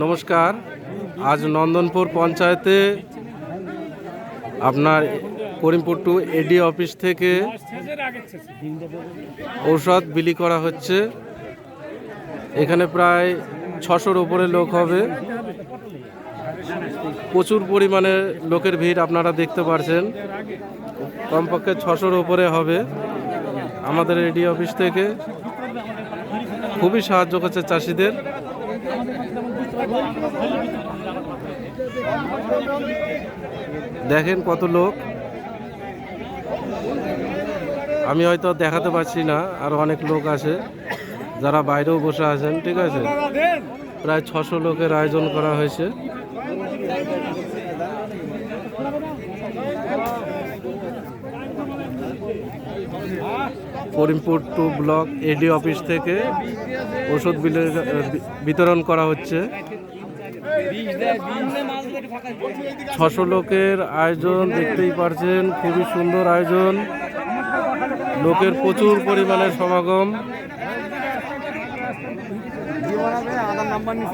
নমস্কার। আজ নন্দনপুর পঞ্চায়েতে আপনার করিমপুর টু এডি অফিস থেকে ঔষধ বিলি করা হচ্ছে। এখানে প্রায় 600-র উপরে লোক হবে। প্রচুর পরিমাণে লোকের ভিড় আপনারা দেখতে পাচ্ছেন। কমপক্ষে 600-র উপরে হবে। আমাদের এডি অফিস থেকে খুবই সাহায্য করছে চাষিদের। দেখেন কত লোক, আমি হয়তো দেখাতে পারছি না, আর অনেক লোক আছে যারা বাইরেও বসে আছেন। ঠিক আছে, প্রায় 600 লোকের আয়োজন করা হয়েছে। করিমপুর 2 ব্লক এডি অফিস থেকে ওষুধ বিতরণ করা হচ্ছে। 600 লোকের আয়োজন দেখতেই পারছেন, খুবই সুন্দর আয়োজন। লোকের প্রচুর পরিমাণে সমাগম।